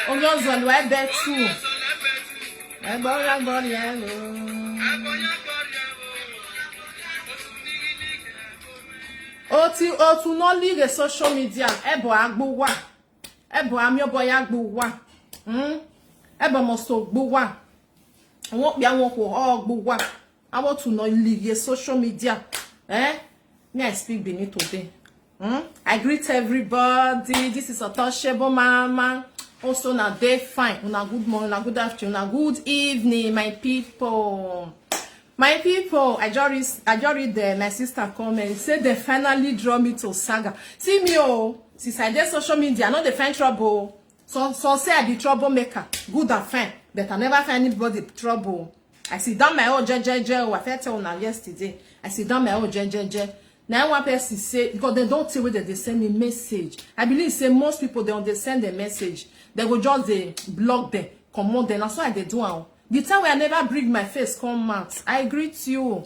Onyozolu ebe tu. Ebora borielo. Otu no ligue social media. Ebo agbuwa. Ebo amiobo ya agbuwa. Ebo mosto gbuwa. Won't be a walk or gbuwa. I want to know ligue social media. Me I speak beneath today. I greet everybody. This is Untouchable Mama. Also now day fine. Una good morning, una good afternoon, una good evening, my people. My people, I just read my sister comment. Say they finally draw me to Saga. See me since I did social media, I know they find trouble. So say I be troublemaker. Good and fine. But I never find anybody trouble. I sit down my own jejeje. I felt tell now yesterday. I sit down my own jejeje. Now one person say, because they don't tell whether they send me message. I believe say most people they understand the message. They go just they block them, come on them. That's why they do now. The time where I never bring my face come out. I greet you.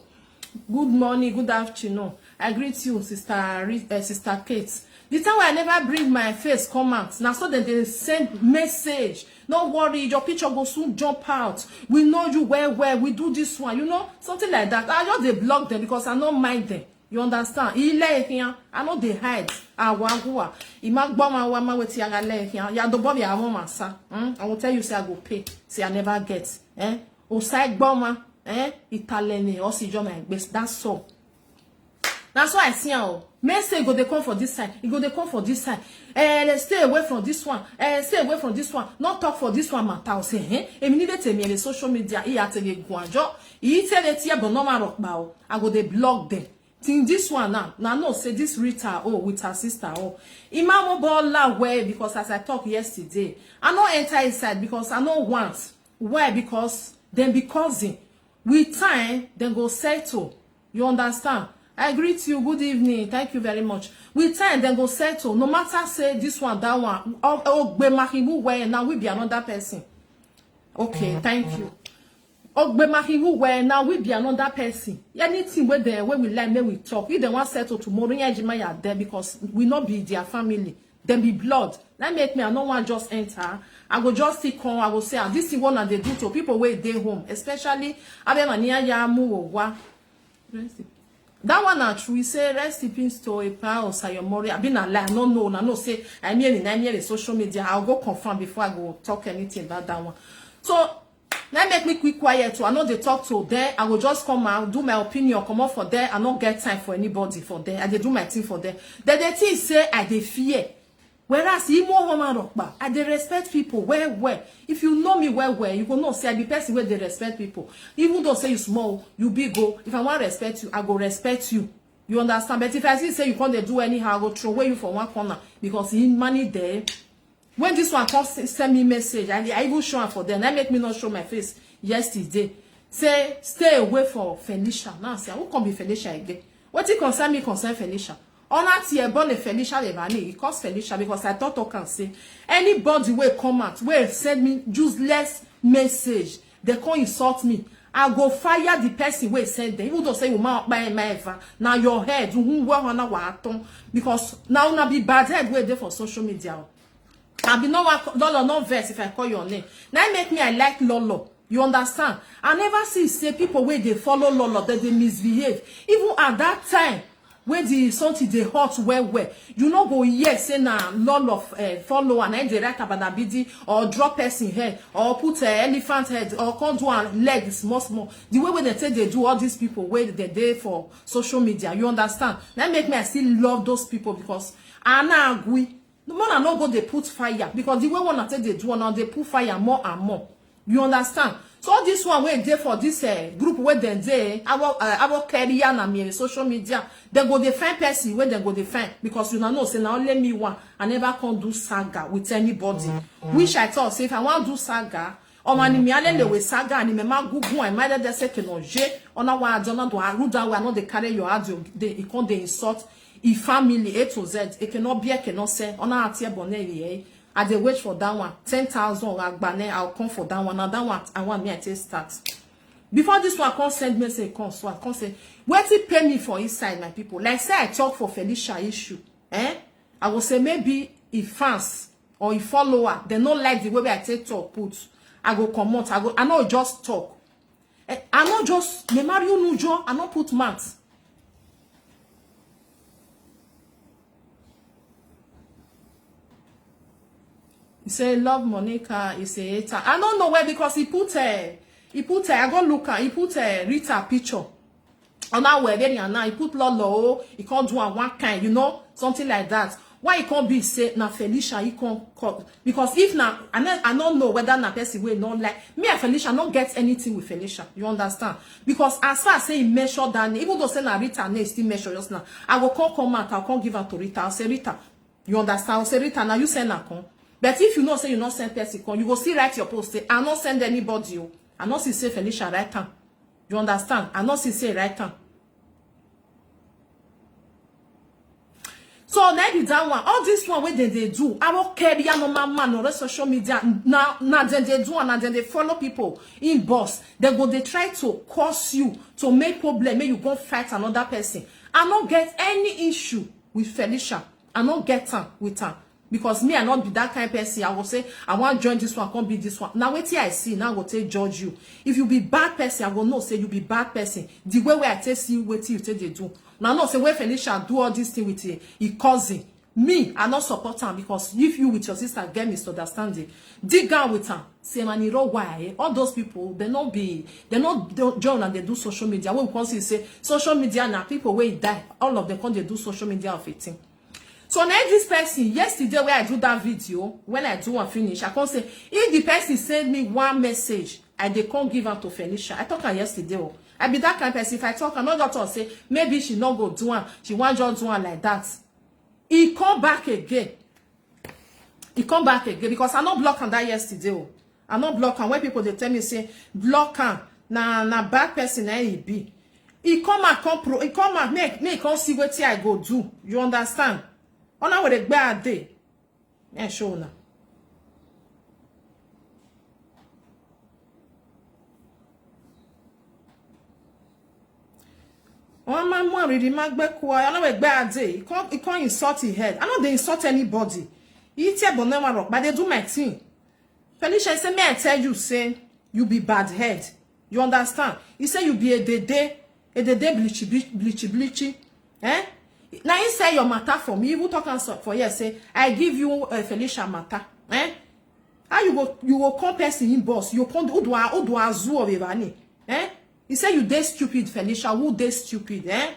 Good morning, good afternoon. I greet you, Sister Kate. The time where I never bring my face come out. Now so that they send message. Don't worry, your picture will soon jump out. We know you where we do this one, you know, something like that. I just they block them because I don't mind them. You understand? I know they hide. I will tell you, say I go pay. Say I never get. Oside bomber, Italian, or see my best. That's all. That's why I see how. Men say go they come for this side. You go they come for this side. Let's stay away from this one. Stay away from this one. Not talk for this one matter. Say, me need to me the social media. He at the guanjo. He tell it here, but no matter what. I go they block them. Think this one now no say this Rita with her sister Imamo Bola where because as I talked yesterday I no enter inside because I no want why because then be cousin with time then go settle. You understand? I greet you, good evening, thank you very much. With time then go settle. No matter say this one that one where now we be another person. Okay, thank you. Where now we be another person. Anything where there where we like, where we talk. If they want settle tomorrow, are there because we not be their family. Then be blood. That make me I don't want just enter. I go just see come. I go say this is one that they do to people where they home, especially that one are true. We say rest in peace to a pa or Sayomori. I've been a lie. No, say I mean the social media. I'll go confirm before I go talk anything about that one. So now make me quick quiet too. I know they talk to there. I will just come out, do my opinion, come out for there. I not get time for anybody for there. I dey do my thing for there. Then the thing say I dey fear. Whereas you more woman rockba, I dey respect people. Where? If you know me where, you go know say I be person where they respect people. Even though say you small, you big go. If I want respect you, I go respect you. You understand? But if I see say you can't do anyhow, I go throw away you from one corner because in money there. When this one comes send me message, I even show for them. That make me not show my face yesterday. Say stay away from Felicia. Now say who can be Felicia again? What it concern me concern Felicia. On that here born a Felicia Levani. It calls Felicia because I thought I can say anybody will come out will send me useless message. They can't insult me. I go fire the person where send them. Even though say you might buy my ever. Now your head you will because now na be bad head where there for social media. I be no Lolo no verse if I call your name. Now make me I like Lolo. You understand? I never see say people where they follow Lolo that they misbehave. Even at that time where the something they hot where you know go yes say na Lolo follow and then they write about a bidi or drop person head or put elephant head or come do and leg small. The way where they say they do all these people where they dey for social media. You understand? That make me I still love those people because I na agree. The man not go they put fire because the way one take they do now they put fire more and more. You understand? So this one where they for this group where they our career and me social media they go defend person where they go defend because you know say now let me one I never can do saga with anybody. Which I thought say if I want to do saga or man me ale with saga and me ma Google and my they say que no je on a wa don't do a rude we not they carry your audio they can't they insult. If family A to Z, it cannot be, cannot say, on our tier bonnet, I dey wait for that one. 10,000 like banner, I'll come for that one. Now that one, I want me to start. Before this one, I can't send message, so I can't say, where to pay me for inside, my people? Like say I talk for Felicia issue, I will say maybe if fans or a follower, they don't like the way I take talk, put. I go come out, I not just talk. I not just, me marry you no, I not put maths. He say love Monica, he say hater. I don't know where because he put I go look at, he put Rita picture. And now where very and now he put Lolo, he can't do one kind, you know, something like that. Why he can't be say na Felicia, he can't call because if now I don't know whether na person will not like me and Felicia not get anything with Felicia. You understand? Because as far as say he measure that even though say na Rita name still measure just now, I will come out, I can't give her to Rita. I'll say Rita. You understand? I'll say Rita, now you send her come. But if you know say you not send person come, you go still write your post say I not send anybody you. I not see say Felicia right time. You understand? I not see say right time. So now be that one. All this one where they do. I don't care ya no man on social media. Now then they do and then they follow people in boss. They try to cause you to make problem. Make you go fight another person. I not get any issue with Felicia. I not get her with her. Because me, I not be that kind of person. I will say, I want to join this one, can't be this one. Now, wait till I see, now I will take judge you. If you be bad person, I will not say you be bad person. The way where I take see, wait till you take they do. Now, not say where Felicia do all this thing with he cousin. Me, I not support her because if you with your sister get misunderstanding, dig out with her. Say, man, you know why? All those people, they not join and they do social media. When we consider say social media now, people where die, all of them come they do social media of a thing. So now this person, yesterday when I do that video, when I do and finish, I can't say, if the person send me one message, they can't give her to Felicia. I talk her yesterday. I be that kind of person. If I talk, I'm not going to say, maybe she not go do one. She want just do one like that. He come back again. He come back again because I not block her that yesterday. I not block her. When people they tell me say, block her, na bad person he be. He come and make come see what I go do. You understand? On a with a bad day. Yeah, sure now. On my mom reading my back why I know a bad day. He can't insult his head. I know they insult anybody. He tell but never rock, but they do my thing. Felicia say me I tell you say you be bad head. You understand? He say you be a dede bleachy. Eh? Now you say your matter for me. You talk for you say I give you Felicia matter. Eh? How you go come person in boss? You come do azu of Ivani. Eh? He say you dey stupid Felicia. Who dey stupid? Eh?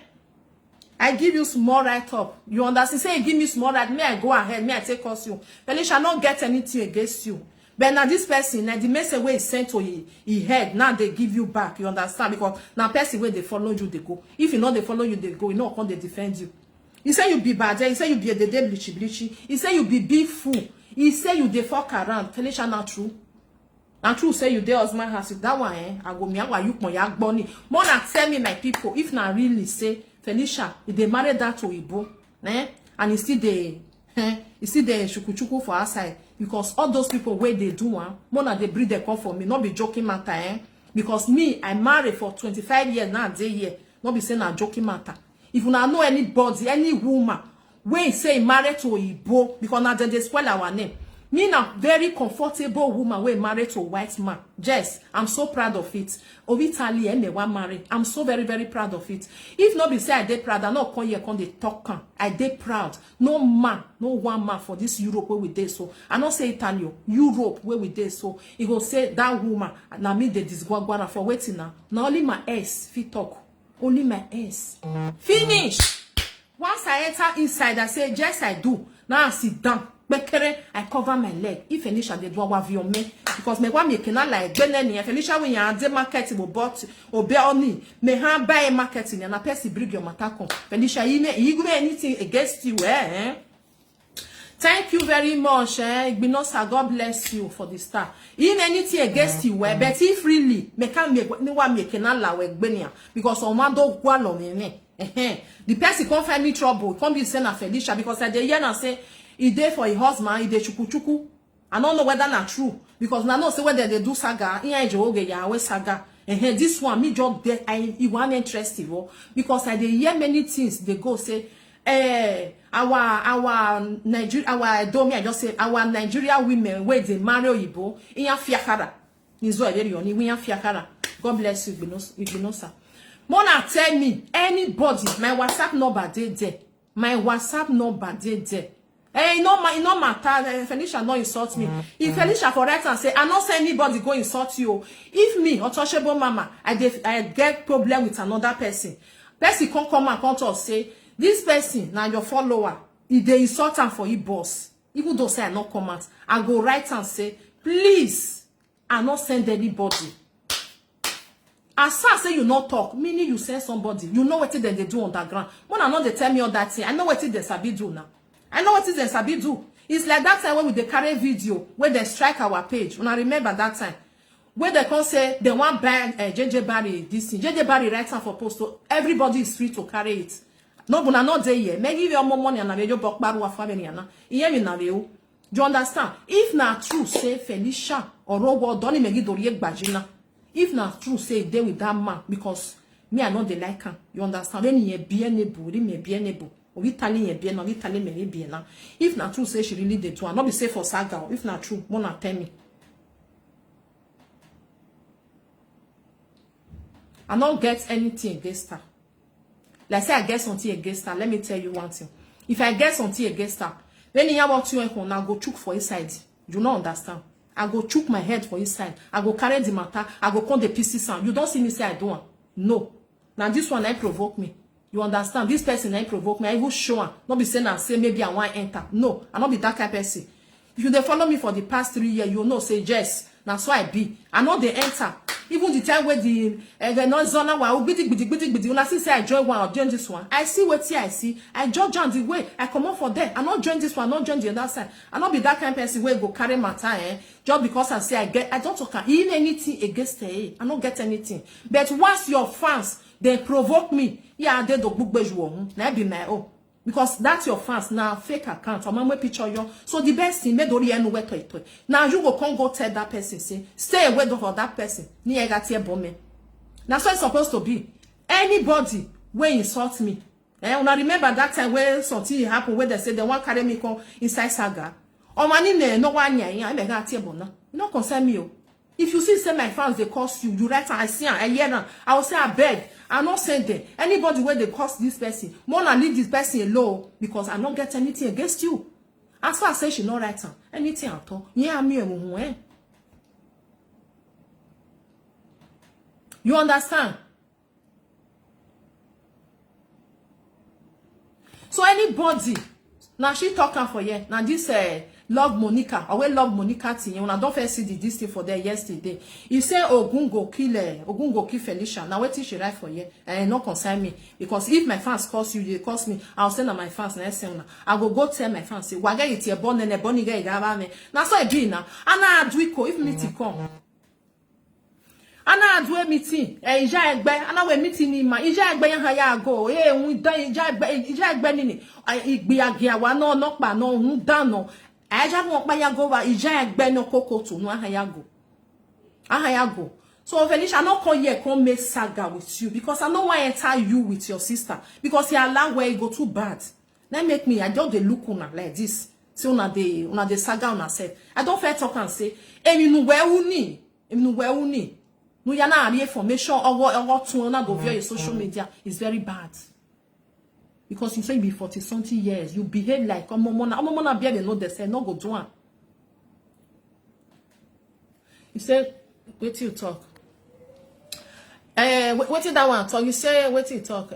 I give you small write up. You understand? Say you give me small write. Me I go ahead. Me I take us you. Felicia not get anything against you. But now this person, now the message where is sent to he head, now they give you back. You understand? Because now person where they follow you, they go. If you know they follow you, they go. You know how they defend you. He say you be bad. He say you be a dede bleachy. He say you be big fool. He say you dey fuck around. Felicia not true. Not true. Say you dey husband house. That one, I go me and why you pon yak bunny. More than tell me my people. If not really say Felicia, if they married that to Ibo, and he still dey, he still dey chuku for outside. Because all those people where they do one, more than they breed they come for me. Not be joking matter, Because me, I married for 25 years now. Day year, not be saying a joking matter. If you know anybody, any woman, when say married to Igbo, because now they spoil our name. Me now very comfortable woman when married to a white man. Yes, I'm so proud of it. Of Italy, and they want married. I'm so very, very proud of it. If not be say I dey proud, I not come here come they talk. I dey proud. No man, no one man for this Europe where we dey so. I not say Italy, Europe where we dey so. He go say that woman, now me they disguagwana for waiting now. Now only my ass fit talk. Only my ass. Finish. Once I enter inside, I say, yes, I do. Now I sit down. I cover my leg. If Felicia they do what you me, because me want me cannot like Benny. Felicia when you are the market will bought or bear only. Me have buy marketing and a person bring your matacon. Felicia, you do anything against you, eh? Thank you very much, God bless you for the star. In anything against you, but if really, me can make no one make an allow because on one dog wallow me. The person can't find me trouble, can't be sent a Felicia because I dey hear and say he dey for a husband, he dey chuku. I don't know whether not true because now say whether they do saga, saga. This one me just there, I want interested because I dey hear many things they go say. our Nigeria, our domi, I just say our Nigeria women where they marry Oyibo, iyan fiakara. Nizo eberi oni, we iyan fiakara. God bless you, Ignosa. Mona tell me, anybody, my WhatsApp number there. My WhatsApp number there. Eh, no matter. Felicia no insult me. If Felicia correct and say, I not say anybody go insult you. If me, untouchable mama, I get problem with another person. Person come and come to us say, this person now your follower, if they insult am for you boss, even though say I not comment, I go write and say, please, I not send anybody. As far as say you not talk, meaning you send somebody, you know what they do underground. When I know they tell me all that thing, I know what they sabi do now. I know what they sabi do. It's like that time when we dey carry video, where they strike our page. When I remember that time, where they can say they want ban JJ Barry this thing. JJ Barry writes for post, so everybody is free to carry it. No, but not there yet. Maybe give you more money and a radio book baru wa family na. Iye mi na reo. Do you understand? If na true, say Felicia or Robo don't make it doriye gbajina. If na true, say they with that man because me I know they like him. You understand? When he bien able, he may bien able. We telling ye bien, we telling me bien now. If na true, say she really did do, not be safe for saga. If na true, mona tell me. I don't get anything against her. Like say I get something against her. Let me tell you one thing. If I get something against her, then you want you and I go chook for his side. You don't understand. I go chook my head for his side. I go carry the matter. I go come the pieces sound. You don't see me say I don't. No. Now this one I provoke me. You understand? This person I provoke me. I will show her. Not be saying I say maybe I want to enter. No. I not be that kind of person. If you they follow me for the past 3 years, you know say yes. That's why I be. I know they enter. Even the time where the non-zona wa bidi. When I see say I join one or join this one, I see what I see. I judge on the way. I come up for them. I not join this one, not join the other side. I not be that kind of person where go carry matter, just because I say I don't talk in anything against her. I don't get anything. But once your fans they provoke me, yeah, they do book beju. Now be my own. Because that's your fans now fake account. I'm gonna picture you. So the best thing, made already anywhere to. Now you go come go tell that person, say, stay away from that person. Ni egati bombe. That's what it's supposed to be. Anybody when insult me. When I remember that time where something happened where they said they want carry me come inside saga. Or money no one ya I megati bona. You don't concern me. If you see say my fans they curse you, you write and I see and I hear them. I will say I beg. I not send them. Anybody where they curse this person, more than leave this person alone because I don't get anything against you. As far as say she not write anything at all. Yeah, me You understand? So anybody now she talking for you. Now this love Monica, I will love Monica thing. When I don't first see this thing for there yesterday. You say Ogun go kill Felicia. Now what she write for you? And not concern me. Because if my fans curse you, they curse me, I'll send on my fans and I say I go tell my fans, say, why get it born and a bonny guy me. Now so I be now. And I do if me to come. Ana adwe meeting ija egbe ana we meeting ni ma ija egbe yan haya go un dan ija egbe ni igbe agia wa no pa no hun dan no aja won pa ya go wa ija egbe no kokoto no haya go so Felicia no come here come make saga with you because I no want enter you with your sister because your allow where you go too bad that make me I just dey look una like this say una dey saga una self I don't fair talk and say emi nu we uni no yana any information or to na go via your social media is very bad. Because you say you be 40 something years, you behave like mona be no they say no go do one. You say wait till you talk. Wait till that one talk. You say wait till you talk.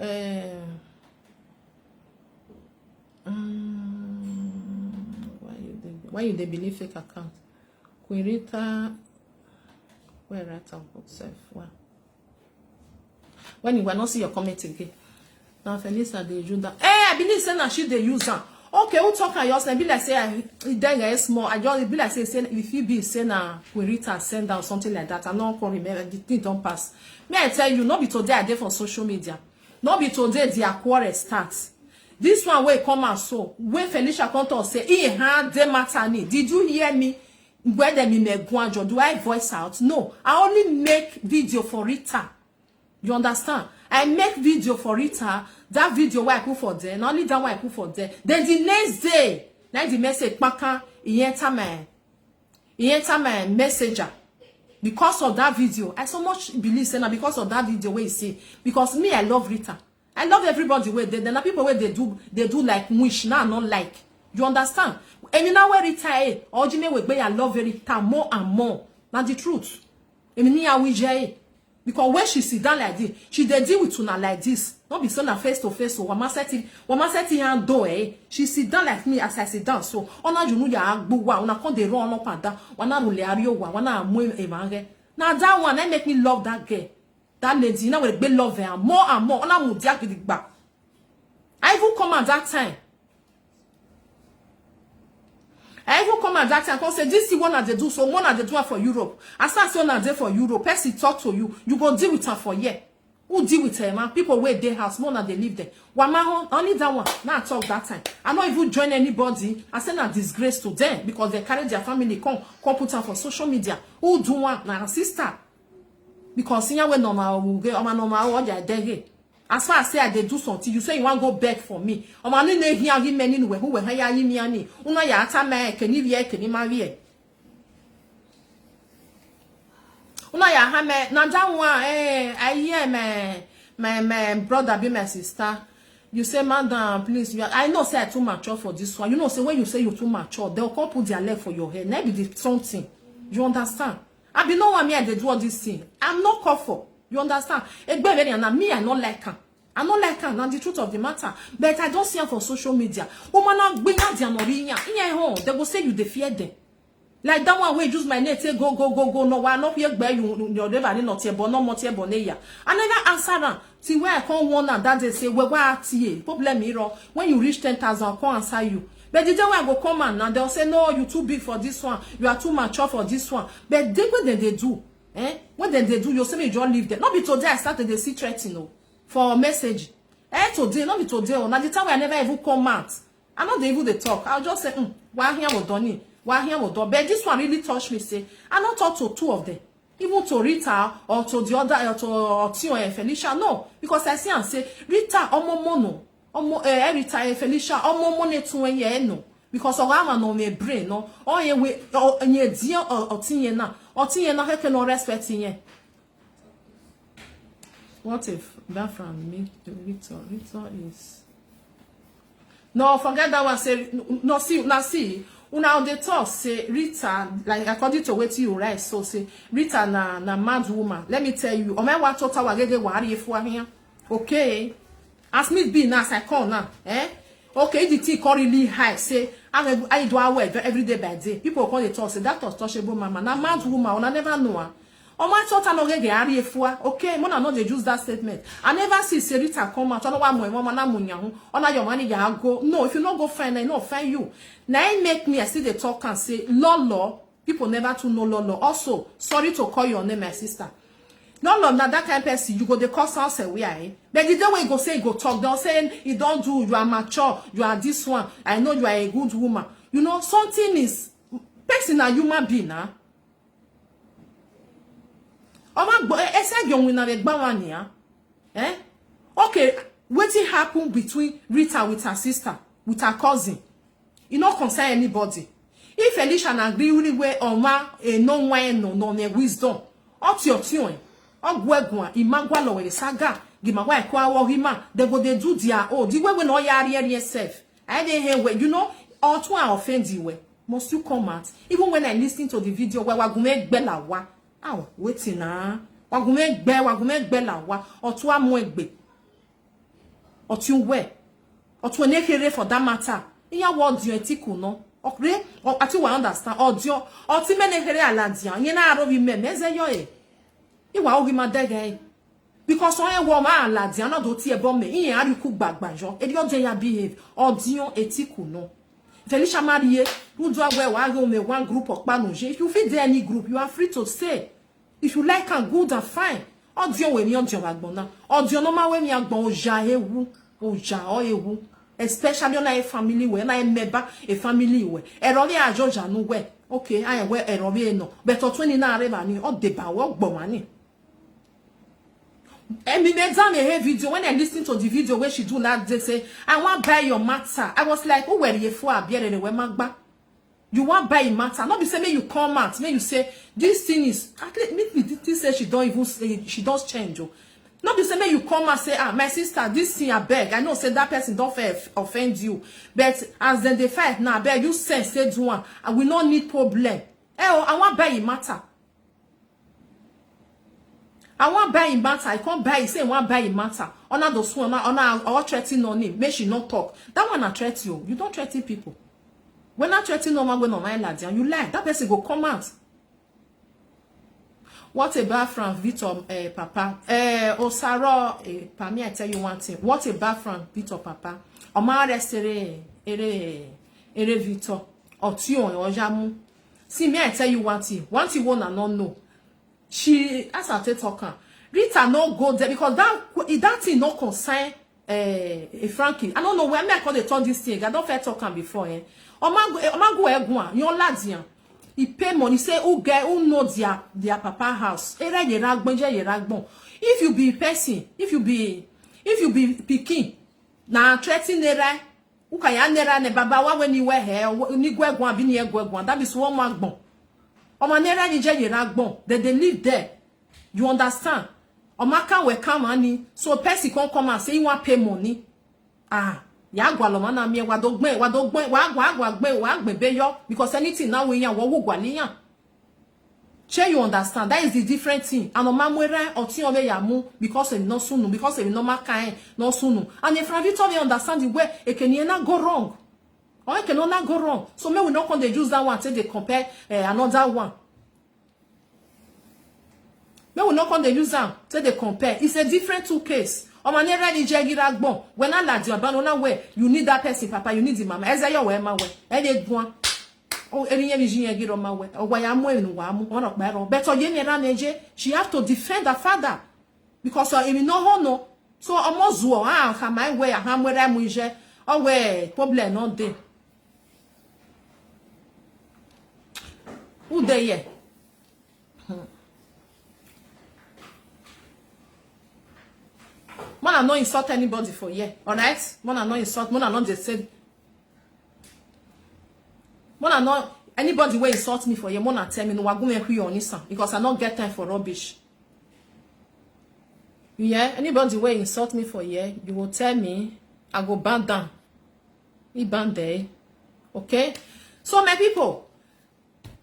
Why you they believe fake account? Queen Rita. Where right on self? Well, when you will not see your comment again. Now Felicia they use that. I believe say na she they use that. Okay, who talk on yours? Be like say then is small. I just be like say if you be say na we Rita send down something like that. I not can remember the thing don't pass. May I tell you, not be today I dey for social media. Not be today the quarrel starts. This one way come out so when Felicia come to say he had the matter ni. Did you hear me? Where them in do I voice out? No, I only make video for Rita. You understand? I make video for Rita, that video where I put for there, not only that one I put for there. Then the next day, now the message, Paka, he enter my messenger. Because of that video, I so much believe saying because of that video where you see, because me, I love Rita. I love everybody where they, then people where they do like wish, now not like. You understand? And you know where Rita, or Jimmy will be, I love Rita more and more. Now the truth. I mean, because when she sit down like this, she dey deal with una like this. Not be so na face to face. So wama seti hand door she sit down like me as I sit down. So ona junu ya agbuwa, una kon dey run up and down. Wana rule ariyo wa, wana amu evange. Now that one, that make me love that girl, that lady. Now we be love her more and more. Ona mu dia gidigba. I even come at that time. I even come at that time and say, this is one that they do, so one that they do for Europe. As far as one that they for Europe, person talk to you, you go deal with her for year. Who deal with her, man? People wait their house, more than they live there. One only that one. Now I talk that time. I not even join anybody. I send a disgrace to them because they carry their family, come put her for social media. Who do one? Now sister. Because here we normal, what they are there. As far as say they do something, you say you want to go beg for me. O ma ni here give me anywhere who will hire me ani. Una ya ata me can you marry? Una ya ha me na that one I hear my brother be my sister. You say, madam, please, I know say I too mature for this one. You know, say when you say you too mature, they'll come put their leg for your head. Maybe something. You understand? I be no one me they do all this thing. I'm not called for. You understand? Me, I not like her. I not like her. Now the truth of the matter. But I don't see her for social media. Woman, they will say you fear them. Like that one way use my name say go. No, why not here bear you never not here, but no more here boneya. I never answer her. See where I come one and that they say where problem here. When you reach 10,000, I'll come answer you. But the day when I go come and they'll say no, you too big for this one. You are too mature for this one. But what they do? What then they do, you say me just leave them. Not be today I started the see threatening for a message. Today, not be today. Now the time I never even come out. I'm not able to talk. I'll just say, why here was done? Why here was done? But this one really touched me. Say, I not talk to two of them. Even to Rita or to the other or to Tio and Felicia. No. Because I see and say, Rita omo mono. Rita and Felicia omo money to no. Because of I'm no me brain no. Oh ye we ye dear or tinye na. Or tinye na he no respect ye. What if that from me to Rita? Rita is no forget that one say no see una they talk say Rita like according to what you write so say Rita na mad woman. Let me tell you, o me wa total wa gege wa ari efu ahia. Okay. As me be now as I call now, okay, the tea call really high. Say I do our work every day by day. People call it talk say that was touchable mama. Na mad woman, I never know her. O my thought no get ari efua. Okay, mo na no dey use that statement. I never see Rita come out. No one mama na munya ho. Ona your money ya go. No, if you not go find, I no find you. Now it make me I see the talk and say lolo. People never to know lolo. Also, sorry to call your name my sister. No, now that kind of person, you go the course house we are. But the day when you go say, you go talk, they'll say, you don't do, you are mature, you are this one. I know you are a good woman. You know, something is, person a human being, huh? Okay, what happened between Rita with her sister, with her cousin? You don't concern anybody. If Felicia agree really well on no one, no wisdom, what's your tune? Ogwegwa imagwa we saga gimagwa kwa wo hima they go they do their oh the way we no yari yourself I dey hear where you know or to offend you we must you come out even when I listen to the video where wagume gbe la wa waiting na wagume gbe la wa or to amu egbe or to we or to nekere for that matter iya word you etiku no okre or ati we understand audio or ti menekere aladia yen na aro bi meze yo Iwa ogi ma dege because on wo ma aladi ana do ti e bo me yin ariku gbagbajo e di oje ya behave odion etiku no Felicia Marie who do agwe wa go me one group of panoje if you fit there any group you are free to say if you like and good and fine odion we mi odion agbona odion no ma we mi agbon oja ewu especially on a family we na member a family we e ro le ajoja nu we okay I we e ro bi no but 20 na re ba ni o de ba wo gbo mani And me made a video when I listened to the video where she do that, they say, I want to buy your matter. I was like, oh, where you for a beer and magba? You want buy matter? Not be say me you come out, me you say this thing is at least me this say she don't even say she does change. Not be say me you come and say, ah, my sister, this thing I beg. I know say that person don't offend you, but as then they fight now, beg you say do one, and we not need problem. I want buy matter. I want buy in matter. I can't buy. Say I want buy in matter. Honor those one. Honor or threatening on him. Make she not talk. That one I threat you. You don't threaten people. When I threaten no one, when on my lad, you lie. That person go come out. What about from Victor, Papa? Osaro, Pami, I tell you one thing. What about from Victor, Papa? Oma restere, ere Victor, or Tion, or Jamu. See me, I tell you one thing. One thing one and not know. She as I talker Rita no go there because that thing no concern Frankie. I don't know where me I call they turn this thing. I don't fair talk before Omago egwa yon ladian. He pay money say who get who know their papa house. Era yeragbon. If you be person, if you be pikin na threatening era who can nera ne baba wa when you wear hair ni gwegwan bi ni egwegwan. That is one magbon. Omanera ni je yeragbon. They live there. You understand? Omaka we come ani. So person can come and say you want pay money. Ah, ya gwalo na mi wadogbe wagbe yo because anything now we yan wo gwaliyan. Che you understand? That is the different thing. And omamwera oti ome yamu because e no sunu because e no maka no sunu. And if Ravito we understand the way e can not go wrong. Or it cannot go wrong. So maybe we not going to use that one till they compare another one. Maybe we not going to use that till they compare. It's a different two case. When I lad you abandon way, you need that person, papa, you need the mama. As I wear my way. Any one. Oh, any engineer get on my way. Or why I'm wearing one of my own. Better Yenny she have to defend her father. Because I no honor. So almost my way, I'm where I'm with you. Oh, where problem not there. Who they here? Mona not insult anybody for here, alright? Mona not insult, Mona not just said. Mona not anybody will insult me for here. Mona tell me no wagume hui on this because I not get time for rubbish. Yeah, anybody will insult me for here, you will tell me I go ban down. He ban there. Okay? So my people.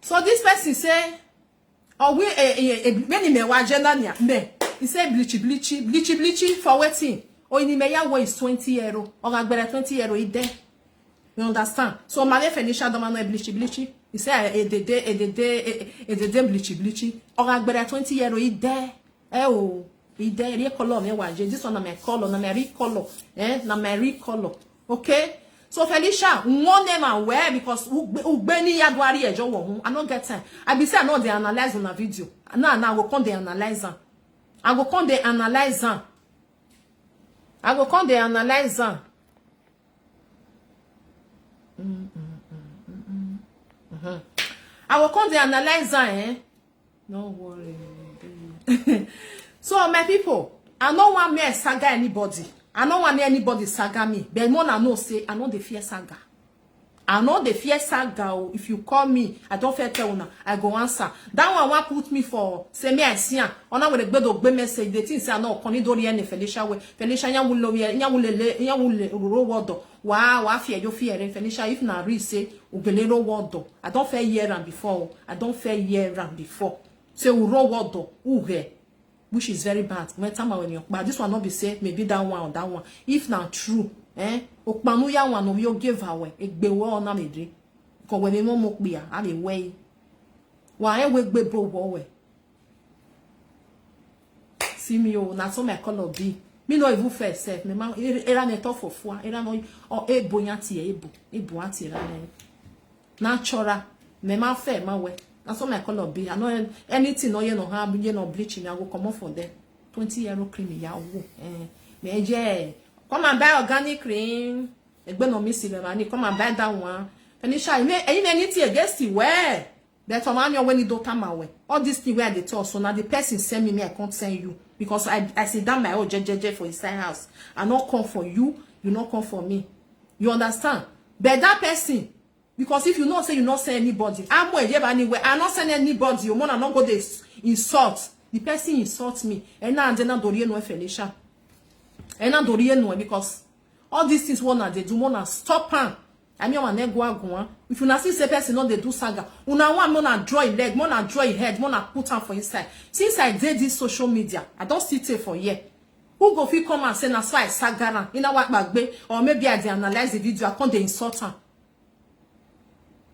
So this person say, oh we many me wajena nia me. He say bleachy for waiting. Oh ini me ya is 20 euro. Or agbere 20 euro i there. You understand? So my Felicia don't know bleachy. He say e de bleachy. Or agbere 20 euro i there. Oh, i there re color me waje. This one na my color, na my recolor. Na my recolor. Okay? So Felicia, one name and where because Ubeni Yadwari ejo wo I don't get time. I be say I know they analyze on a video. Now I go come they analyze am. I go come they analyze am. I go come they analyze am. I will come they analyze am, No worry. So my people, I don't want me to saga anybody. I don't want anybody saga me. But more I know say I know the fear saga. I know the fear saga. If you call me, I don't fear tell una. I go answer. That one want put me for say me I see am. Ona with the gbedo gbe message. They think say I know koni do any Felicia we. Felicia nya wule ro wodo. Wa fear you fear Felicia if na real say ubelero wodo. I don't fear year and before. I don't fear year and before. Say uro wodo uhe. Which is very bad. But this one not be said, maybe that one or that one. If not true, Okpanu ya one of you give away. Egbe wo na medri. Because when we mo bia, I be way. Why we be bro way? See me oh, na so my color be. Me no even first self. Me ma era ne to for four. Era no or e boyanti ebo ati era ne. Natural. Me ma fair ma way. That's what my color be. I know anything no you no have you no bleaching. I go come off for them. 20 euro cream ya wo. Me come and buy organic cream. Egbe no miss it, man. Come and buy that one. Felicia, you anything against it? Where? That man when you don't come away. All this thing where they talk, so now the person send me, I can't send you. Because I sit down my own JJJ for inside house. I not come for you, you not come for me. You understand? But that person, because if you not say you not send anybody, I'm where you anywhere, I not send anybody, you wanna not go there insult. The person insults me. And now I'm not no Felicia. And now no because all these things wanna they do wanna stop her. I mean, if you not see the person, not they do saga. Una want wanna draw a leg, wanna draw a head, wanna put on for inside. Since I did this social media, I don't sit here for year. Who go fit come and say that's why I saga in a what back or maybe I analyze the video, I can't they insult her.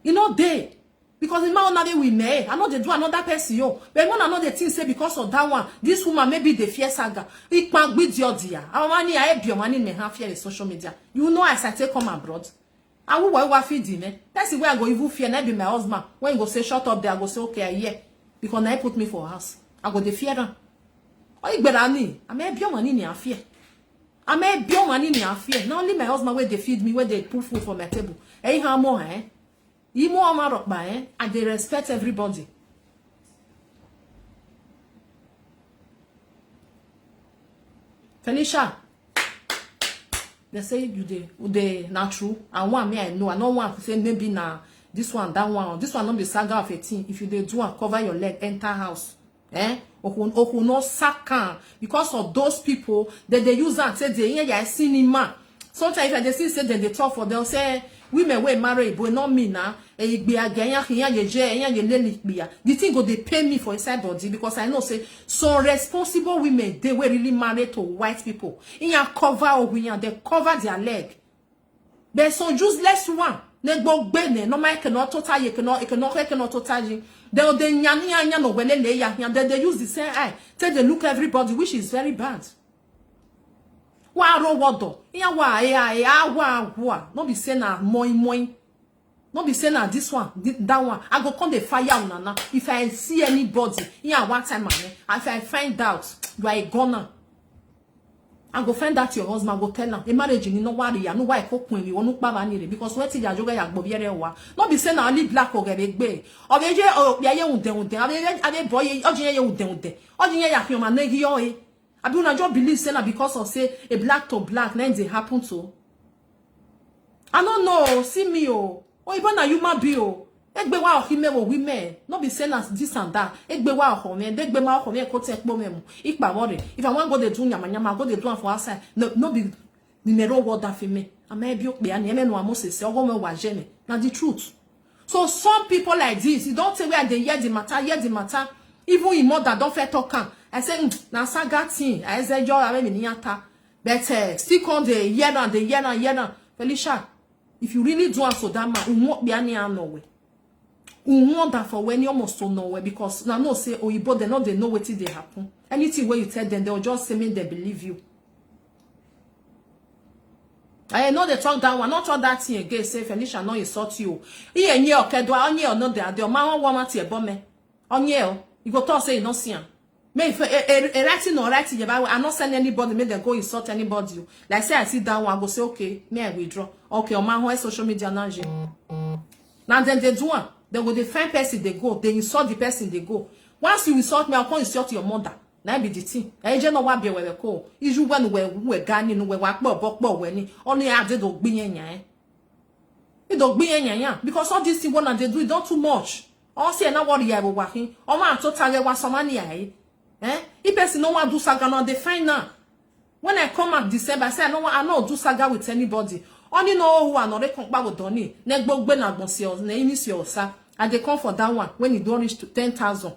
You know they because in my own way we may. I know they do another person yo. But when another thing say because of that one, this woman maybe they fear saga. It can't be your dear. I money I have your money may have fear in social media. You know as I take come abroad. I will what feed him. That's the way I go even fear not be my husband. When you go say shut up there, I go say okay, yeah. Because now put me for house. I go the fear. Oh, you better me. I may be your money in fear. I may be your money in fear. Not only my husband where they feed me, where they put food for my table. Hey, how more, eh? You more mark by, and they respect everybody. Felicia, they say you they not true. And one me I know. I don't want to say maybe now this one, that one, this one not be saga of a thing. If you they do and cover your leg, enter house. Oku no saka because of those people that they use and say they yeah cinema. Sometimes if they say that they talk for they'll say women wey marry but not me now. The thing go they pay me for inside body because I know say so responsible women they were really married to white people. In your cover or they cover their leg. There's some useless one. They go bene no man cannot total you cannot total you. They use the same eye. Tell they look everybody which is very bad. Not be saying na moi. Not be saying na this one, that one. I go come the fire on if I see anybody, one time if I find out you are a gunner, I go find out your husband, go tell him the marriage you no worry, I know why cook when you want to because what is your joga ya bobiere wa. Not be saying na only black or gbe. Or ye unde boy, ya human negi yo. I do not just believe saying because of say a black to black, then they happen to. I don't know, see me oh even a human being oh. Egbe wa hime wo women. Not be saying as this and that. Egbe wa home, egbe ma home ko take mom. Ikpa worry. If I want go the do nyama, go the do for outside. No be the narrow word that for me. I may be up and no amos say ogo me wa jene. Now the truth. So some people like this, you don't say where they hear the matter. Even in mother don't fair talk. I say na saga thing. I say you are me niata. But still on the year and Felicia, if you really do so that man, you won't be any nowhere. You want that for when you almost don't nowhere because now no say oh you but they know what they happen. Anything where you tell them, they'll just say me they believe you. I know they talk that one, not talk that thing again. Say Felicia, no insult you. He and you okay do on you not there. The man woman to bomb on you. You go talk say you not see him. Me if a writing or writing about I not send anybody, make them go insult anybody. Like say I sit down, I go say okay, me I withdraw. Okay, on my social media now. Now then they do one. They go they find person they go, they insult the person they go. Once you insult me, I'll come insult your mother. Now be the thing. I just know what be where we call. Is you when we gani no we work when only I did dog be nya. It dog be nya because all this thing one they do it don't too much. All say na worry I will working. All man to target was some money if person no want do saga no they find now. When I come at December, I say I know do saga with anybody. Only know who are not come back with Donny. Neck bog ben at Monsieur, name is your sir. And they come for that one when you don't reach to 10,000.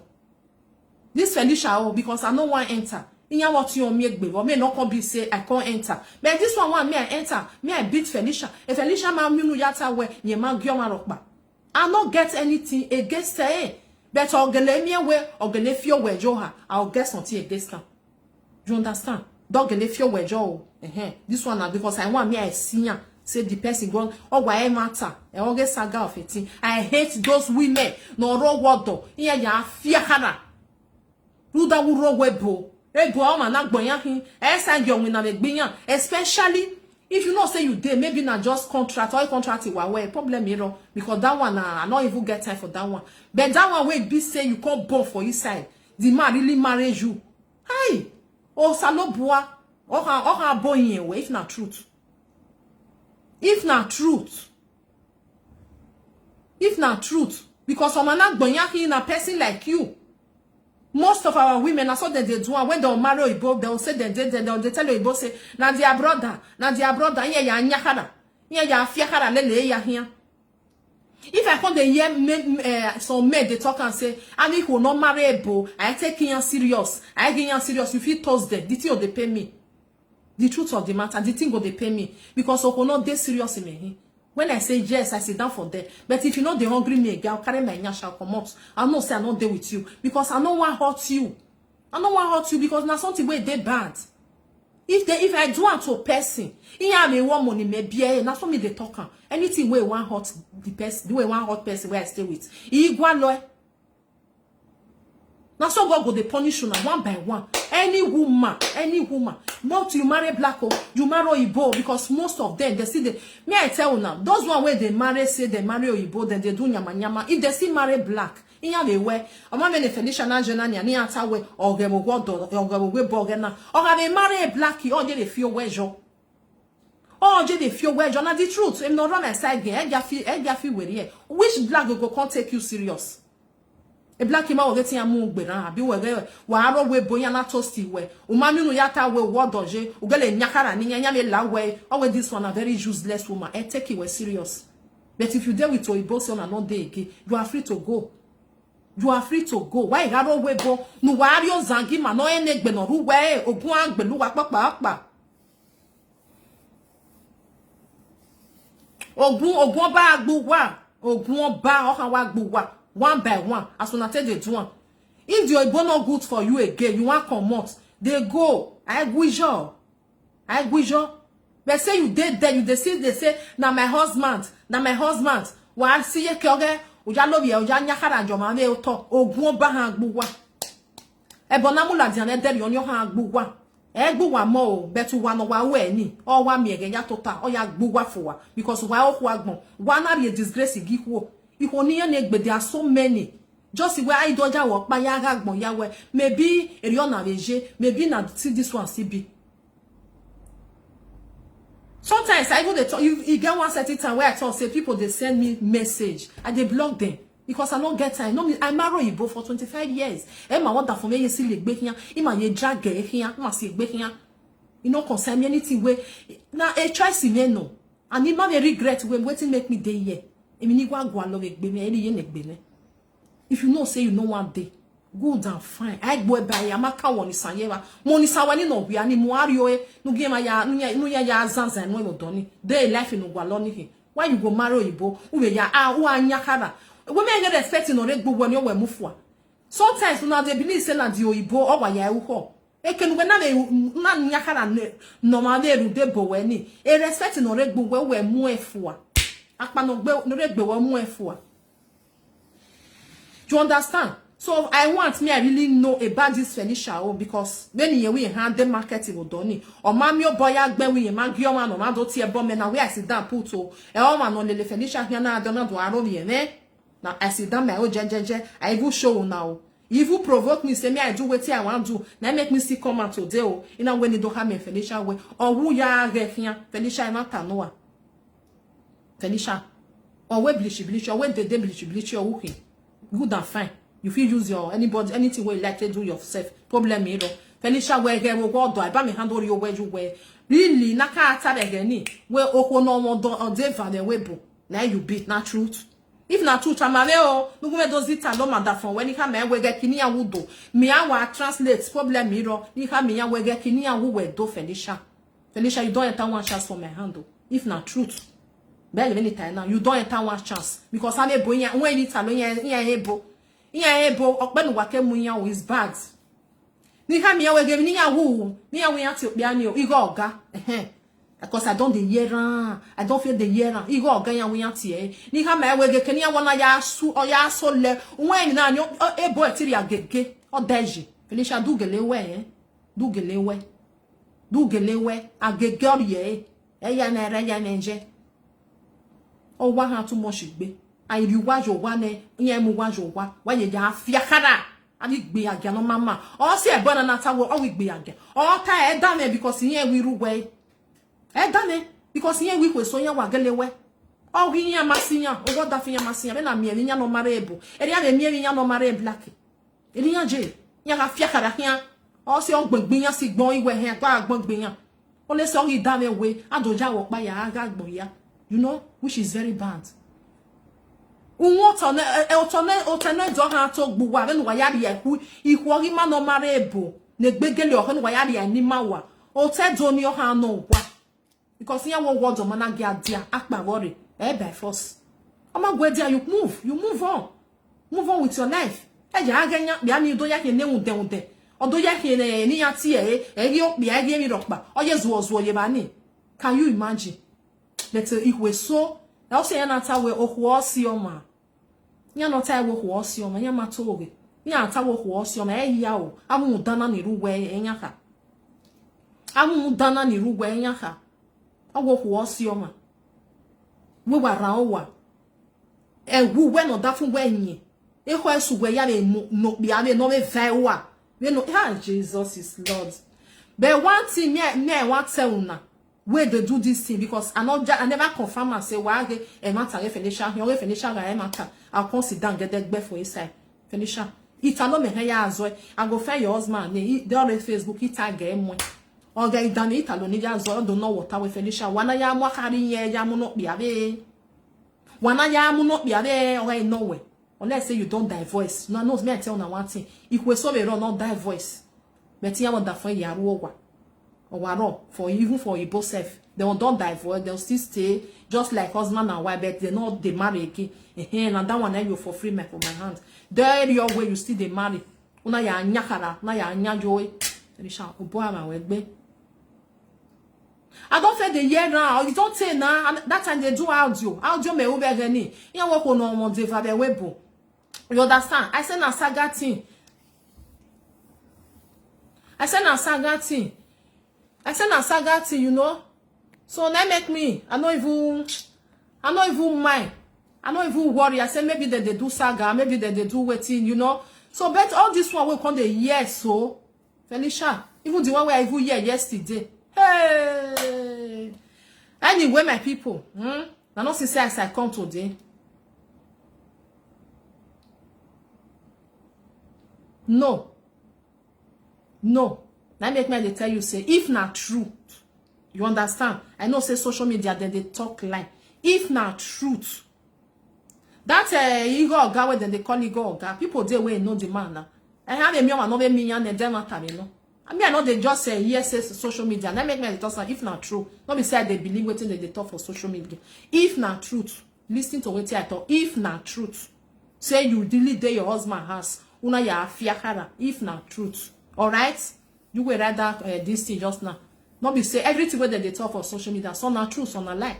This Felicia, because I know one enter. In your what you make be, or may not come be say I can't enter. But this one may I enter, may I beat Felicia. If Felicia ma minu yata we, ye ma gyoma rockba. I not get anything against her. But I'll get me away or get if you were Joha, I'll get something against her. Do you understand? Dog get if you were Joe. This one because I want me a senior. Say the person go oh why matter I all get saga of it. I hate those women no raw water iya ya fear hana ruda wuro webo ego ma na gboyan hin e sa yo mi na me gbiyan especially If you know say you did, maybe not just contract or contract it well, problem you know, because that one I not even get time for that one. But that one will be say you can't born for his side. The man really marries you. Hi, oh salobua, or boy anyway, if not truth. If not truth. If not truth. Because some are not going in a person like you. Most of our women are so that they do when they'll marry a boy, they'll say they'll tell you both say, na their brother, yeah, ya nyakara. Ya fiakara lele ya here. If I come the year some men they talk and say, I mean who not marry a boy, I take you serious. I get you serious, you feel Thursday, the thing they pay me. The truth of the matter, the thing go they pay me. Because I not they serious in me. When I say yes, I sit down for that. But if you know they hungry me again, I'll carry my nyash, I'll come out. I'll not say I'm not there with you. Because I don't want to hurt you. I don't want to hurt you because now something where they bad. If I do want to a person, I may want money, maybe that's what me they talk. Anything where one hurt the person, the way one hurt person where I stay with. Now so God go they punish you one by one. Any woman, not you marry black or you marry Igbo, because most of them they see the me I tell you now, those one where they marry say they marry Igbo, then they do nyama. If they see marry black, in ya be where a man when Felicia na jena ni ata we or get what or we borgena or have they marry a blackie or they feel where jo. Oh, they feel where John the truth. I'm not run aside again. I feel where here. Which black go can't take you serious? A black man will get in a moon, be where waro we boya na toasty way. Umami no yata we what doje, ugele nyakara ni nyame la way. Always this one a very useless woman. I take it serious. But if you deal with your boss on another day again, you are free to go. You are free to go. Why garo we bo? No wario zangi ma no enegbe no ru we ogun agbelu wa papa. Ogun ba agbu wa. Ogun ba o kan wa agbu wa. One by one, as soon as they do one. If the Igbo not good for you again, you want come out, they go. I wish you. But say you did there, they say, na my husband. Wa see ye kyoge, uja love ye, uja nyakara joma me oto, ogun ba han gbuwa. E bonamu la diane der yon yo han gbuwa. E gbuwa mo, betu wa no wa we ni, o wa mi ege ya tota, o ya gbuwa for because wa o kwa gbon, wa na be disgrace gikwo. There are so many. Just where I doja work by yagbon yawe. Maybe Eriona Veje, maybe not see this one CB. Sometimes I go to you get one certain time where I talk say people they send me message and they block them because I don't get time. No, I marry Igbo for 25 years. Emma want that for me you see like back here, ima ye drag here, ma see back here. You know concern me anything where now a choice in no. And it might regret when waiting make me day here. If you know say you know one day, good and fine. I go by Yamaka one is Sanyewa. Monisawani no be any Muario, no game ya zanza no doni. They life in Ugualoni. Why you go marry Igbo? Uwe ya nyakara. Women get expecting no red book when you were mufwa. Sometimes now they believe say na the Igbo or wa ya uho. Eken when na nyakara no male rude bo weni. E respect no red book where we muefwa. You understand? So I want me, I really know about this Felicia because when you we hand the market will done or mammy or boy when we man your man or man don't see a bomb and we I sit down put to a woman on the Felicia here now don't know I now I sit down my old I will show now. If you provoke me, say me I do what I want to do. Now make me see come out today. You know when you don't have me Felicia way or who ya here Felicia not Noah. Felicia, or where bleach, or when they bleach, you're working. Good and fine. You feel use your anybody, anything where you like to do yourself. Problem me, Felicia, where get what do I buy me handle your where you wear. Really, naka attack again, where oko no more on deva the webo. Now you beat not truth. If not truth, I'm a no go does it alone that from when you come and we get kinia wudo. Me I will translate problem mirror. You come me and we get kinia who we do Felicia. Felicia, you don't enter one chance for my handle. If not truth. Now you don't enter one chance because I'm able when it's able open wake munya is bad. Nika me we give ni who ni we at bianio igo oga because I don't the year I don't feel the year igo oga ya we at here nika me we get kenia wana ya su or ya so le when na yo ebo etiri agege o deji Felicia do gele we agege ye eya na ere ya nenje o wa ha too much gbe ai ri wa jo wa ne yen mu wa jo wa ye ja afia kara abi gbe aga no mama o se e bona na tawo o wi gbe aga o ta e da me because yen wi ru we e da me because yen wi kweso yen wa gelewe o wi yen masinya o go da fi yen masinya be na me nya no mara ebu e ria me nya no mara e black e ria je yen afia kara hian o se o gbon yan si gbon iwe hen pa gbon yan o le so ri da me we adoja wo pa ya aga gbon ya you know which is very bad. Unwotone otone do ha to gbuwa be no wa yari eku ikwori ma no mara ebo ne gbegele o no wa yari ani mawa o te do ni o ha no wa because yan wo word o mana gi adia akpa worry by force o ma gwe dia you move on with your life e ja aganya bia ni do ya ke ne unde odo ya ke ne ni ya ti ri o bia ri mi rokpa o ye zuo ye ba ni. Can you imagine that it was so I say na ta we ohwo si o ma nya no ta we ohwo si o ma nya ma to we nya ta we ohwo si o ma ya o amu dana ni ru we enya ka amu dana ni ru we enya ka owo ohwo si o ma we wa ra o wa wu we no da fun we yin e ho esu we ya le no bi ave no me vai wa we no Jesus is Lord. But one thing me want tell una where they do this thing because I never confirm and say why e matter Felicia your Felicia ga matter I'll consider get that for inside Felicia it no me ya azo I go find your husband they on Facebook it tag mo o ga idan italo ni ya azo don't know what we Felicia wana ya mo kari ye ya mo no bia be wana ya mo no bia be o ga nowhere unless say you don't divorce no me I tell na one thing if so be run not divorce but ya want that for ya ruwa or for even for you both self they don't divorce they'll still stay just like husband and wife but they marry again and that one you for free me for my hand there your way you still they marry una ya nyakara na ya nyajoy Felicia obo ama wegbe I don't feel the year now you don't say now that time they do audio me over gani yan work on mo dey for the webo you understand I say na saga thing I say na saga thing you know so that make me I don't even mind I don't even worry I say maybe they do saga maybe they do waiting you know so but all this one will come the year so Felicia even the one where I even hear yesterday hey anyway my people I not say as I come today no that make me they tell you say if not truth you understand I know say social media then they talk lie if not truth that ego oga wey they call ego oga people dey wey know the man now I have a million no million and them matter no I mean I know they just say yes say social media that make me they talk if not true not be say they believe wetin they talk for social media if not truth listen to wetin I talk if not truth say you delete dey your husband house una ya afia kara if not truth all right you will rather this thing just now not be say everything where they talk for social media so na true so na lie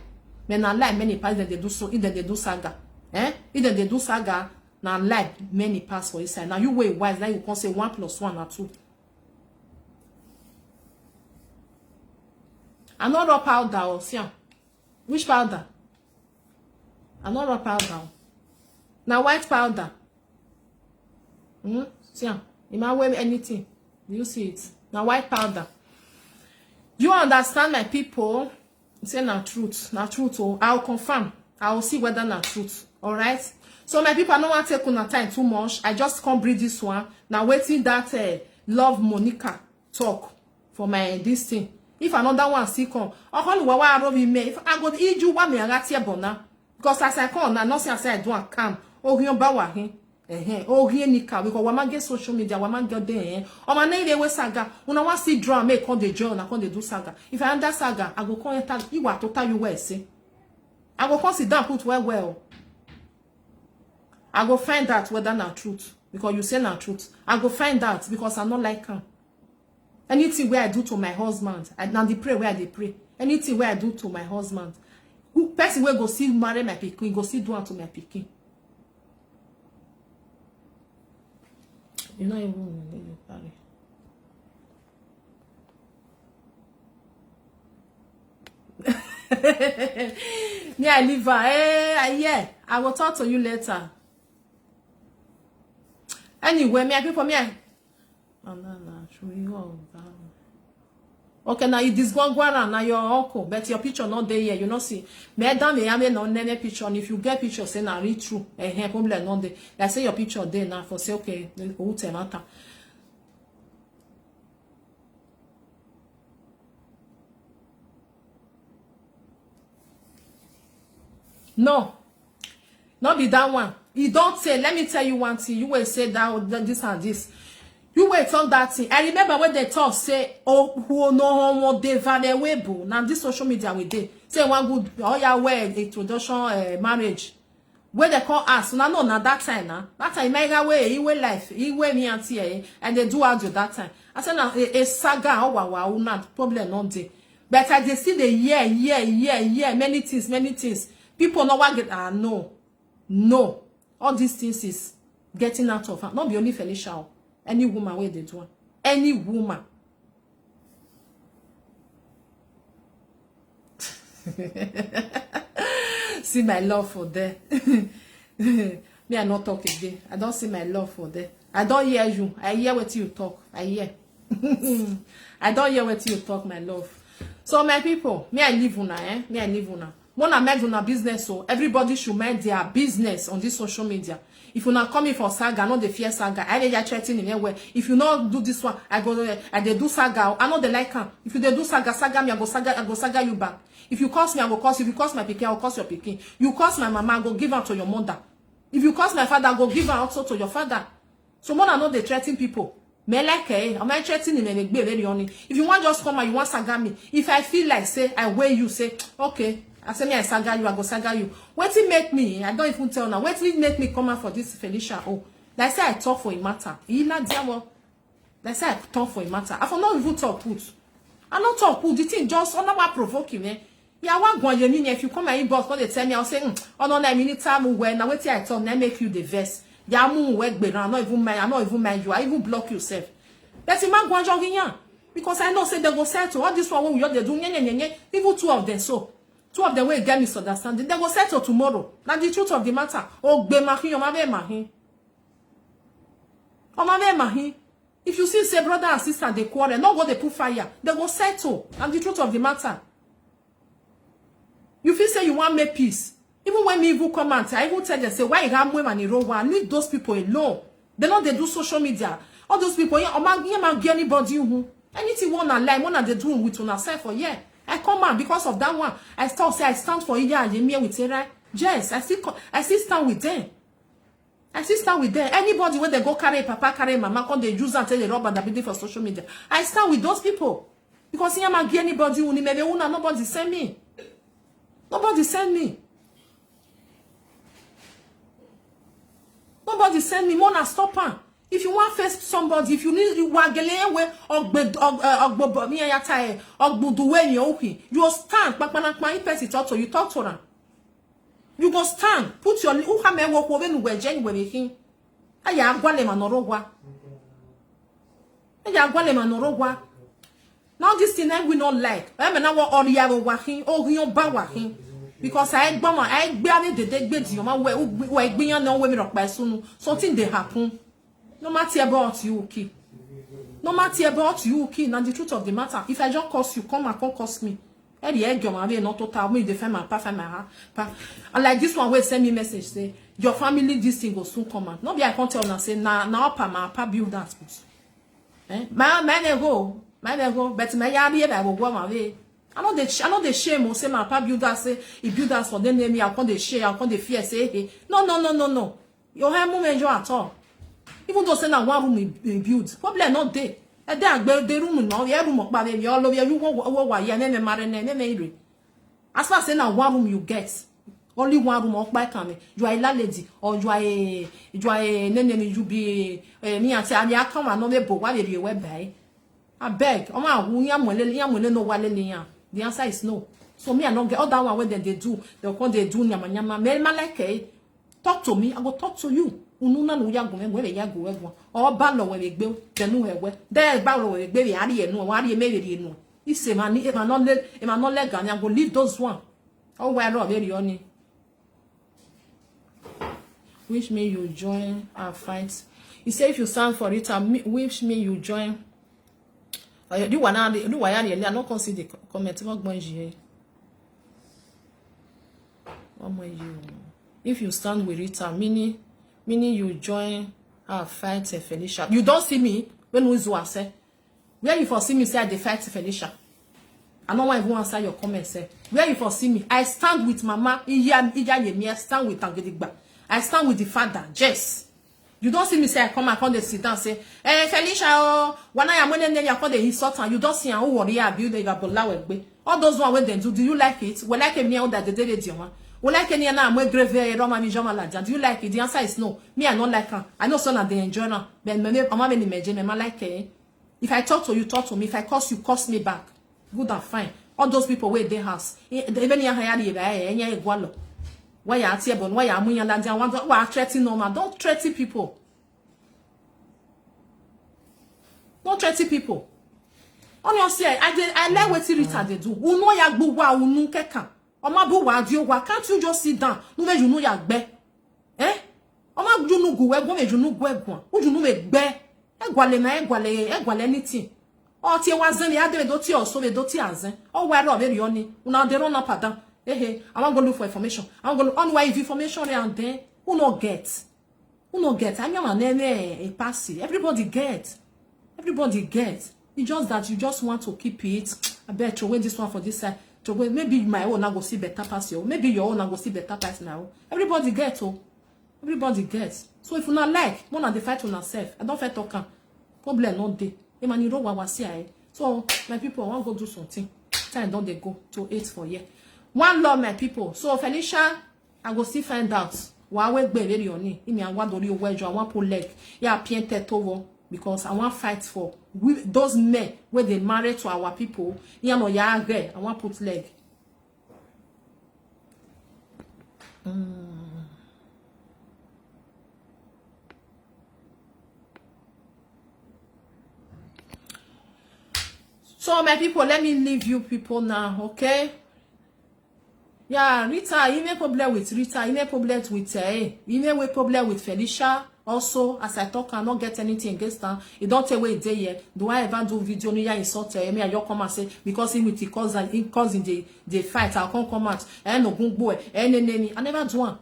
men na lie many pass that they do so either they do saga either they do saga na lie many pass for inside now you way wise now you can say 1 + 1 or 2 another powder or see which powder another powder now white powder see you might wear anything do you see it now white powder you understand my people say na truth oh I'll confirm I'll see whether na truth all right so my people I don't want to take una time too much I just can't breathe this one now waiting that love Monica talk for my this thing if another one still come if I go eat you one me bona because as I come now not say I do a calm oh you bawa oh here nika because we get social media we get there o ma na ile we saga una wan see drama make come the join na come dey do saga if I under saga I go come enter you wa total you well say I go come sit down put well I go find out whether na truth because you say na truth I go find out because I not like am anything where I do to my husband na the pray where I dey pray anything where I do to my husband who person wey go see marry my pikin go see do am to my pikin. You know even Paris. Me, I leave her. Yeah, I will talk to you later. Anyway, me, people, me. Oh, no, show you all that. Okay, now this one now your uncle, but your picture not there here. You know, see, me down me have no name picture. And if you get picture, say na read through. Probably not there. Like say your picture there now for say okay, who tell matter. No, not be that one. You don't say. Let me tell you one thing. You will say that this and this. You will talk that thing. I remember when they talk, say, oh, who know what they valuable. Now, this social media we did. Say one good, oh, yeah, well, introduction, marriage. Where they call us. Now, no, now that time, now. That time, mega way, he will life, he will me and tea, and they do audio that time. I said, now, a saga, oh, wow, not problem, not day. But I just see the year, many things. People know what get, no. All these things is getting out of her. Not be only Felicia. Any woman where they do. Any woman. See my love for them. Me, I not talk again. I don't see my love for them. I don't hear you. I hear what you talk. I hear. I don't hear what you talk, my love. So my people, me I live una, Me I live una. Wanna make una business, so everybody should make their business on this social media. If you not coming for saga, not the fear saga. I dey chatting in anywhere. If you not do this one, I dey do saga. I know they like her. If you dey do saga me, I go saga you back. If you curse me, I go curse. If you curse my pikin, I will curse your pikin. You curse my mama, I go give her to your mother. If you curse my father, I go give her also to your father. So more than not they threaten people. Me like am I threatening in very only. If you want just come and you want saga me. If I feel like say I weigh you, say okay. I say me I saga you, I go saga you. What it make me? I don't even tell now. What it make me come out for this Felicia? Oh, like say I talk for a matter. Like say I talk for a matter. I for not even talk put. I not talk put. The thing just on what provoking me. Yeah, what go you mean if you come my inbox, when they tell me, I'll say, oh no, I mean time when now wait I talk, now make you the verse. Yeah, I'm work better. I'm not even mind you. I even block yourself. That's a man going jogging here. Because I know say they go settle all this one when we are doing even two of them so. Two of them will get misunderstanding. They will settle tomorrow. Now the truth of the matter. Oh, be mahi, mahi. If you see say brother and sister they quarrel, not go they put fire. They will settle. And the truth of the matter. You feel say you want make peace. Even when me even comment, I even tell them say why you have women in row one. Leave those people alone. They know they do social media. All those people, yeah, man, anybody who anything wanna lie, wanna they do with on herself for yeah. I come out because of that one. I still say I stand for Iya and Yemia with Sarah. Yes, I still stand with them. I still stand with them. Anybody when they go carry papa, carry mama, when they use and tell the rubber that be for social media. I stand with those people. Because here man anybody who maybe nobody send me. Nobody send me. Nobody send me. Mona stop her. If you want face somebody, if you need you wagele you stand. You talk to them. You go stand. Put your who have work over where Jenny when he. Aya gwale manorogwa. Aya gwale manorogwa. Now this thing I will not like. I mean I want all the wahin or yon bawahin. Because I barely the dead bed you where being no women up by soon. Something they happen. No matter about you, okay. No matter about you, okay. Now the truth of the matter, if I just curse you, come and come curse me. Any egg your mommy not total me defend my pa. And like this one will send me message say your family this thing will soon come out. No be I can't tell now say now pa build that. My go, but my yard I will go my way. I know the shame will say my pa build that say he build that for them me. I can't the share, I can't the fear say hey. No. Your hair moment you at all. Even though say na one room in build, probably not there. And then the room now, the room of baby, all of you why you never marry, never marry. As far as say na one room you get, only one room of by coming. You are a lady, or you are a name you be me and say I come and no be book what you web by. I beg, oh my yam will know what the answer is no. So me I not get all that one when they do, they do nyama, like talk to me, I will talk to you. Ununa no yago me we yago we o ba lo we gbe denu ewe de ba lo we gbe ari enu o ari me re enu ise ma no legal I go leave those one Oh, well, very only. Which mean you join our fight. He say if you stand for it, which mean you join. Do one now. Do why I not consider the comment. What going here? If you stand with Rita, meaning you join our fight, Felicia. You don't see me when we say. Where you for see me say I dey fight Felicia. I don't want to answer your comment. Say where you for see me. I stand with Mama. I stand with Tangedigba. I stand with the father. Jess. You don't see me say I come and come sit down say, Felicia, oh, when I am when then you call the insult and you don't see who worry about the Ibabola. All those one when they do you like it? Well, like me out that the day the well, like any now I'm grave Roma Mijamalaja. Do you like it? The answer is no. Me, I don't like her. I know son that they enjoy her. But I'm not imagine me like it. If I talk to you, talk to me. If I curse you, curse me back. Good and fine. All those people wait their house. Even here, why you are here, but why you are moving land? Why are threatening normal? Don't threaten people. Don't threaten people. On your say, I like what Rita they do. Uno ya gbuwa unu keka. Oma bu wa di owa. Can't you just sit down? Nu me junu ya gbe. Oma junu gu we go me junu gu egun. U junu me gbe. Egwale anything. O ti wa zan ya de do ti o so me do ti azen. O wa ro very oni. Una dey run up and down. I want to look for information. I'm going to on why information and then who not get. I mean, a passy. Everybody get. It's just that you just want to keep it. I bet throw away this one for this side. Throw away. Maybe my own I go see better pass you. Maybe your own I go see better pass now. Everybody get. Everybody gets. So if you not like, one of the fight on yourself. I don't fight talking. Problem not day. Man, you know what was here. So my people, I want to go do something. Time don't they go to 8 for year. One love, my people. So Felicia, I go still find out. Why we be very on it? I want to do wedge. I want pull leg. Yeah, painted over because I want fight for those men where they married to our people. Yeah, no, yeah, agree. I want put leg. So my people, let me leave you people now, okay? Yeah, Rita, you may problem with Rita, you may problem with you may problem with Felicia. Also, as I talk, I not get anything against her. You don't tell where they here. Do I ever do video near insult me and you come and say because him with the causing the fight, I'll come out. No good boy, I never do one.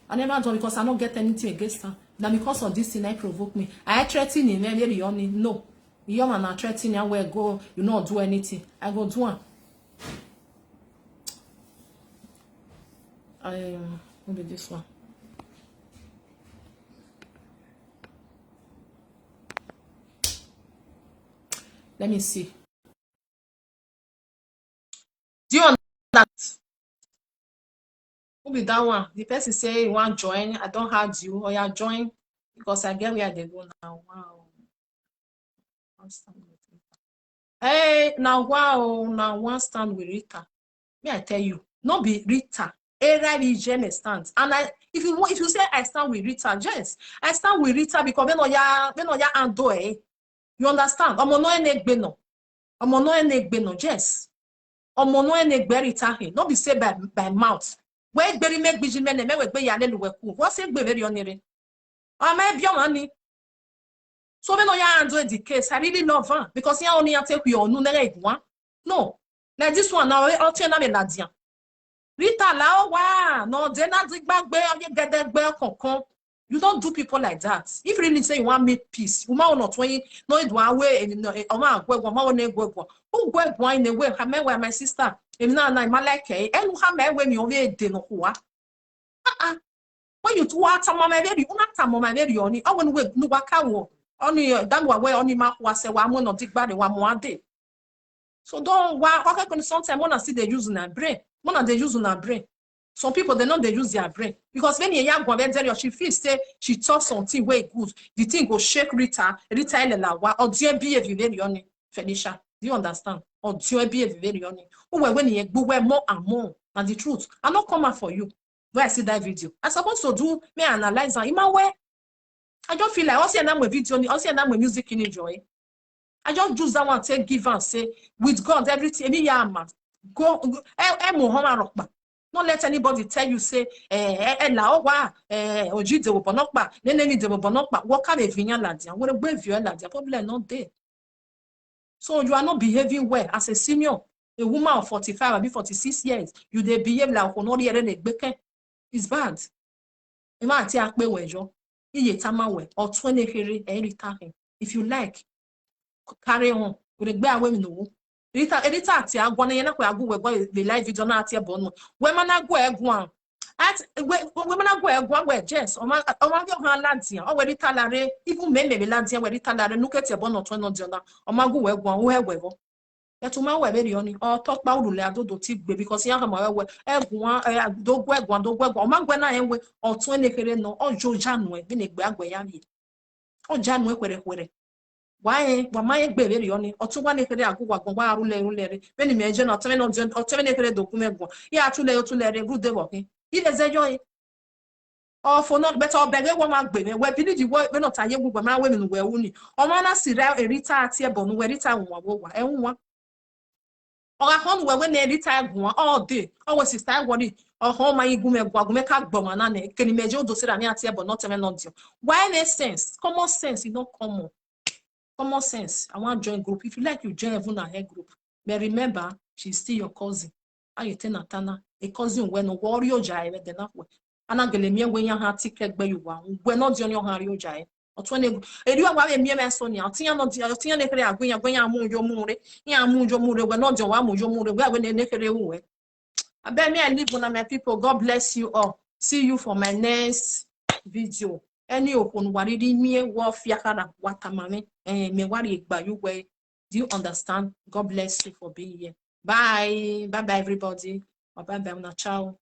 I never do because I don't get anything against her. Now because of this thing I provoke me. I threaten him very only no. You man are threatening where go, you not do anything. I go do one. Maybe this one. Let me see. Do you understand? Maybe that one. The person say you want join. I don't have you or you join because I get where they go now. Wow. Hey, now wow, now one stand with Rita. May I tell you, not be Rita. Area stands. And if you say I stand with Rita, yes, I stand with Rita because when oya ando you understand? Omo no enegbe no. Omo no enegbe no, yes. Omo no enegbe Rita he. Not be say by mouth. Where gberi make biji mene me we gbe ya le luwe ku. What say gbe very onire? Ama bi omani. So when oya ando the case, I really love her because ya only take your nu nere igwa. No. Like this one now, I'll tell you na dia. Rita la wa no they not gbegbe you don't do people like that. If you really say you want make peace, you might not when no it one way and who go in the way how my sister if na my like and how me when you over de no wa when you two are some my baby una time my baby oni I want we no waka wo only that way only ma wa say wa mo no dig bad wa mo ade. So don't why can sometimes wanna see they use their brain. One they use their brain. Some people they know they use their brain because when you young one she feels say she talks something way good. The thing go shake Rita la or dear behave very on Felicia. Do you understand? Or dear behave very on it. Oh when you go more and more and the truth. I'm not coming for you. Where I see that video. I'm supposed to do me analyze in my way. I don't feel like also and video, also and music in enjoy. I just use that one take give and say with God everything any man go no Don't let anybody tell you, say, la owa, oji de bonokpa, nene de bonokpa, what kind of vinya ladia? What a brave you ladia? Probably not there. So you are not behaving well as a senior, a woman of 45 or 46 years. You they behave like honori ere beke. It's bad. Ima ati akpe wejo. Iye tamawe or 20 here every. If you like, carry on. With a bear women no. Edita ati agwana yena kwa agu we the live video na ati ebono. Women na go egwan. At women na go egwan we just o ma go han lantia. O we talare even men me lantia we talare nuke ti ebono 20 jona. O ma go egwan o ewewo. Yetuma we be oni o talk pa urule adodo ti gbe because yan ma we egwan dogo egwan o ma gwe na enwe o 20 kere no o jo janu e bi ne gbe agwe ya ni. O janu e kwere. Why my baby on or to one acre agua rule when imagine or 7 acre document yeah to lay to let a good day walking. It is a joy. Or for not better beg one man baby where believe you were not a young woman women were only or mana sira a retire tia bon where retire and one or a home where when they retire one all day always is time what it or home my gume guagumeca bomanane can imagine those tia but not even on you. Why makes sense? Common sense is not common. Common sense. I want to join group. If you like, you join even her group. But remember, she's still your cousin. I tell Natana, a cousin when a warrior jai, then that way. And I'm going to when you have ticket by you. We're not on your Harry jai. Or 20. If you are a mere Sonia, I'll tell you not the Tina going to move your moon. Yeah, move your moon. We're not your one, your moon. We're when they make a way. I bet me I live one of my people. God bless you all. See you for my next video. Any open waridi me war fiakara watamame me wari gba you way. Do you understand? God bless you for being here. Bye. Bye bye everybody. Bye bye ciao.